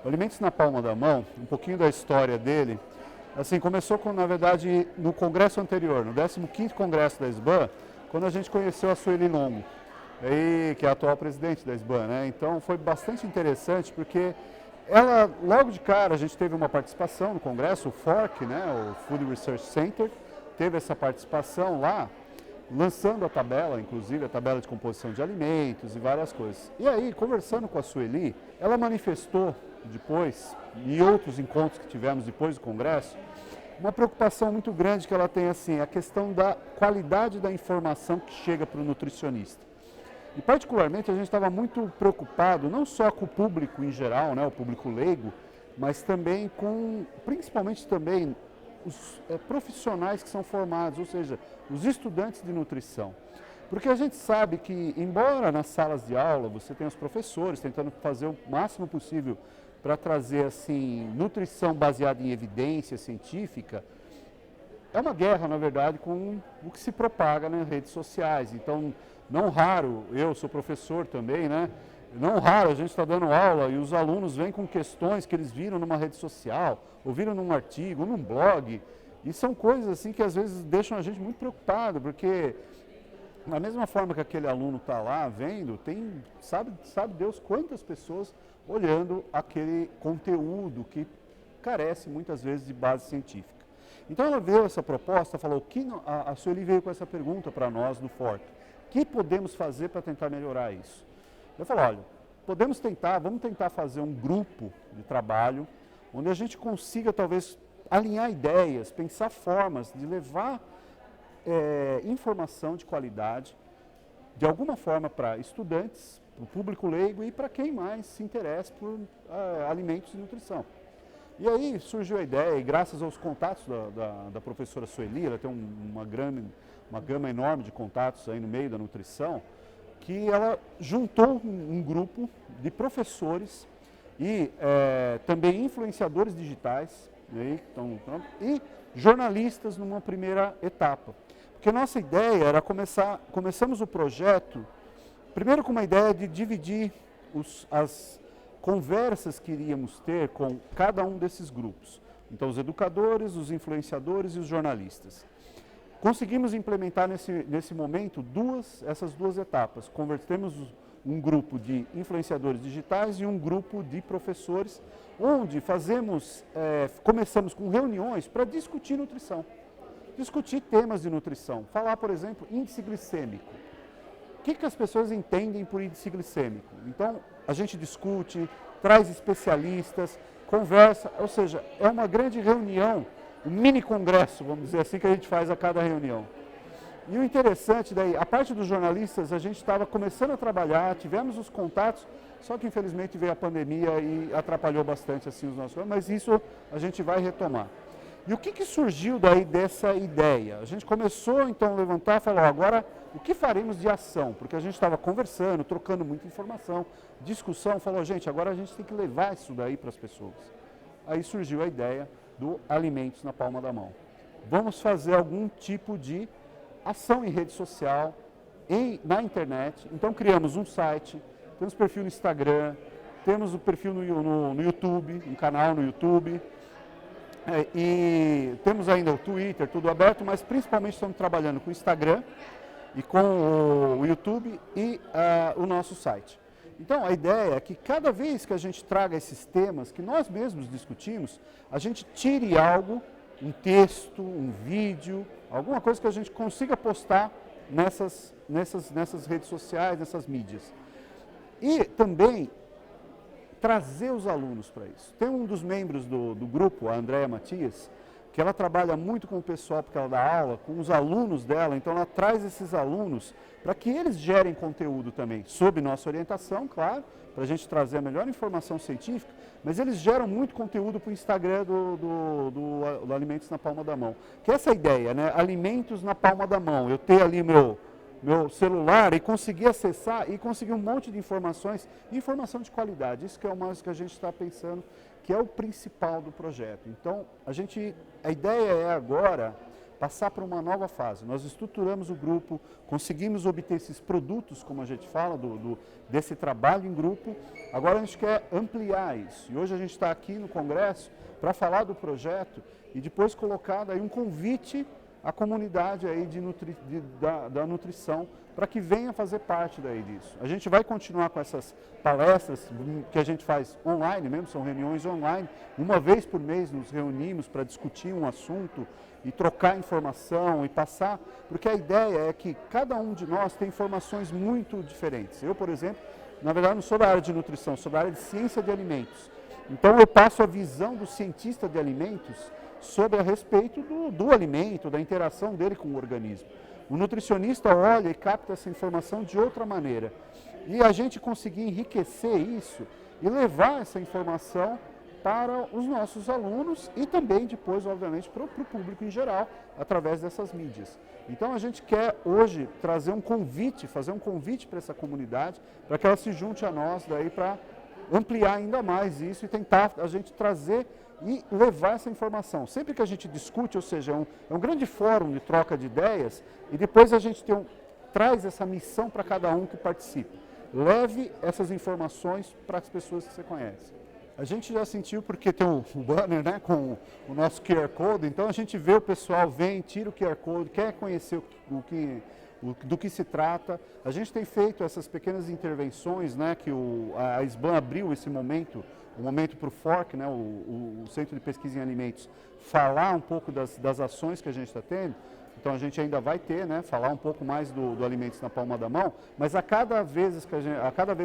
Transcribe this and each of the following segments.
O Alimentos na Palma da Mão, um pouquinho da história dele, assim, começou com, na verdade, no congresso anterior, no 15º congresso da SBAN, quando a gente conheceu a Sueli Longo, que é a atual presidente da SBAN, né? Então foi bastante interessante porque ela, logo de cara, a gente teve uma participação no congresso, o FORC, né, o Food Research Center, teve essa participação lá, lançando a tabela, inclusive a tabela de composição de alimentos e várias coisas. E aí, conversando com a Sueli, ela manifestou depois, em outros encontros que tivemos depois do congresso, uma preocupação muito grande que ela tem, assim, a questão da qualidade da informação que chega para o nutricionista. E particularmente a gente estava muito preocupado, não só com o público em geral, né, o público leigo, mas também com, principalmente também, os profissionais que são formados, ou seja, os estudantes de nutrição. Porque a gente sabe que, embora nas salas de aula você tenha os professores tentando fazer o máximo possível para trazer assim, nutrição baseada em evidência científica, é uma guerra, na verdade, com o que se propaga nas redes sociais. Então, não raro, eu sou professor também, né? Não raro a gente está dando aula e os alunos vêm com questões que eles viram numa rede social, ou viram num artigo, num blog, e são coisas assim que às vezes deixam a gente muito preocupado, porque da mesma forma que aquele aluno está lá vendo, tem, sabe Deus quantas pessoas olhando aquele conteúdo que carece muitas vezes de base científica. Então ela veio essa proposta, falou que a Sueli veio com essa pergunta para nós do FORC, o que podemos fazer para tentar melhorar isso? Eu falo, olha, vamos tentar fazer um grupo de trabalho onde a gente consiga talvez alinhar ideias, pensar formas de levar informação de qualidade, de alguma forma para estudantes, para o público leigo e para quem mais se interessa por alimentos e nutrição. E aí surgiu a ideia, e graças aos contatos da professora Sueli, ela tem uma gama enorme de contatos aí no meio da nutrição, que ela juntou um grupo de professores e também influenciadores digitais, né, e jornalistas numa primeira etapa. Porque nossa ideia era começamos o projeto, primeiro com uma ideia de dividir as conversas que iríamos ter com cada um desses grupos. Então, os educadores, os influenciadores e os jornalistas. Conseguimos implementar nesse momento essas duas etapas. Convertemos um grupo de influenciadores digitais e um grupo de professores, onde começamos com reuniões para discutir nutrição. Discutir temas de nutrição. Falar, por exemplo, índice glicêmico. O que as pessoas entendem por índice glicêmico? Então, a gente discute, traz especialistas, conversa, ou seja, é uma grande reunião, um mini congresso, vamos dizer assim, que a gente faz a cada reunião. E o interessante daí, a parte dos jornalistas, a gente estava começando a trabalhar, tivemos os contatos, só que infelizmente veio a pandemia e atrapalhou bastante assim os nossos, mas isso a gente vai retomar. E o que surgiu daí dessa ideia? A gente começou então a levantar e falou, agora o que faremos de ação? Porque a gente estava conversando, trocando muita informação, discussão, falou, gente, agora a gente tem que levar isso daí para as pessoas. Aí surgiu a ideia do Alimentos na Palma da Mão. Vamos fazer algum tipo de ação em rede social, na internet. Então criamos um site, temos perfil no Instagram, temos o perfil no YouTube, um canal no YouTube, e temos ainda o Twitter, tudo aberto, mas principalmente estamos trabalhando com o Instagram e com o YouTube e o nosso site. Então a ideia é que cada vez que a gente traga esses temas que nós mesmos discutimos, a gente tire algo, um texto, um vídeo, alguma coisa que a gente consiga postar nessas redes sociais, nessas mídias. E também trazer os alunos para isso. Tem um dos membros do grupo, a Andréa Matias, que ela trabalha muito com o pessoal, porque ela dá aula, com os alunos dela, então ela traz esses alunos para que eles gerem conteúdo também, sob nossa orientação, claro, para a gente trazer a melhor informação científica, mas eles geram muito conteúdo para o Instagram do Alimentos na Palma da Mão. Que é essa ideia, né? Alimentos na palma da mão. Eu ter ali meu celular e conseguir acessar e conseguir um monte de informações, informação de qualidade. Isso que é o mais que a gente está pensando, que é o principal do projeto. Então, a ideia é agora passar para uma nova fase. Nós estruturamos o grupo, conseguimos obter esses produtos, como a gente fala, desse trabalho em grupo. Agora a gente quer ampliar isso. E hoje a gente está aqui no Congresso para falar do projeto e depois colocar daí um convite à comunidade aí da nutrição para que venha fazer parte daí disso. A gente vai continuar com essas palestras que a gente faz online mesmo, são reuniões online. Uma vez por mês nos reunimos para discutir um assunto e trocar informação e passar, porque a ideia é que cada um de nós tem informações muito diferentes. Eu, por exemplo, na verdade não sou da área de nutrição, sou da área de ciência de alimentos. Então eu passo a visão do cientista de alimentos sobre a respeito do alimento, da interação dele com o organismo. O nutricionista olha e capta essa informação de outra maneira. E a gente conseguir enriquecer isso e levar essa informação para os nossos alunos e também depois, obviamente, para o público em geral, através dessas mídias. Então a gente quer hoje trazer um convite, fazer um convite para essa comunidade, para que ela se junte a nós daí para ampliar ainda mais isso e tentar a gente trazer e levar essa informação. Sempre que a gente discute, ou seja, é um grande fórum de troca de ideias e depois a gente traz essa missão para cada um que participa. Leve essas informações para as pessoas que você conhece. A gente já sentiu porque tem um banner, né, com o nosso QR Code, então a gente vê o pessoal, vem, tira o QR Code, quer conhecer do que se trata. A gente tem feito essas pequenas intervenções, né, que a SBAM abriu esse momento, o momento para o FORC, né, o Centro de Pesquisa em Alimentos, falar um pouco das ações que a gente está tendo. Então a gente ainda vai ter, né, falar um pouco mais do Alimentos na Palma da Mão, mas a cada vez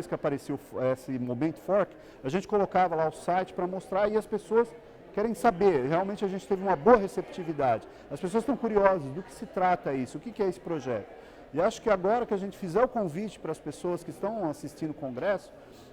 que apareceu esse momento FORC, a gente colocava lá o site para mostrar e as pessoas querem saber. Realmente a gente teve uma boa receptividade. As pessoas estão curiosas do que se trata isso, o que é esse projeto. E acho que agora que a gente fizer o convite para as pessoas que estão assistindo o Congresso,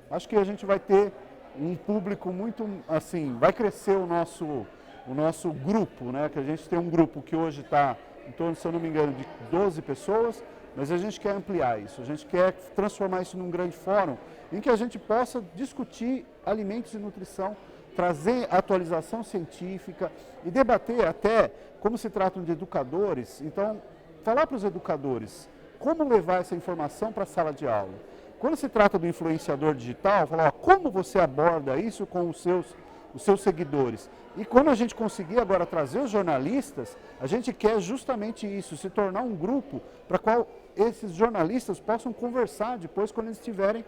acho que a gente vai ter um público muito, assim, vai crescer o nosso grupo, né? Que a gente tem um grupo que hoje está em torno, se eu não me engano, de 12 pessoas, mas a gente quer ampliar isso, a gente quer transformar isso num grande fórum em que a gente possa discutir alimentos e nutrição, trazer atualização científica e debater até como se tratam de educadores, então falar para os educadores como levar essa informação para a sala de aula. Quando se trata do influenciador digital, falar ó, como você aborda isso com os seus seguidores. E quando a gente conseguir agora trazer os jornalistas, a gente quer justamente isso, se tornar um grupo para qual esses jornalistas possam conversar depois quando eles tiverem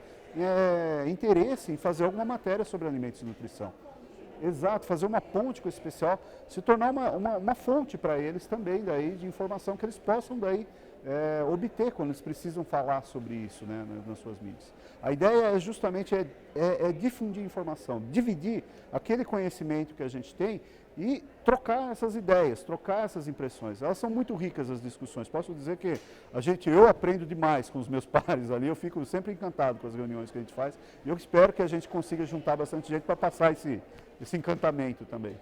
interesse em fazer alguma matéria sobre alimentos e nutrição. Exato, fazer uma ponte com esse pessoal, se tornar uma fonte para eles também daí, de informação que eles possam daí obter quando eles precisam falar sobre isso, né, nas suas mídias. A ideia é justamente difundir informação, dividir aquele conhecimento que a gente tem e trocar essas ideias, trocar essas impressões. Elas são muito ricas as discussões. Posso dizer que eu aprendo demais com os meus pares ali, eu fico sempre encantado com as reuniões que a gente faz e eu espero que a gente consiga juntar bastante gente para passar esse encantamento também.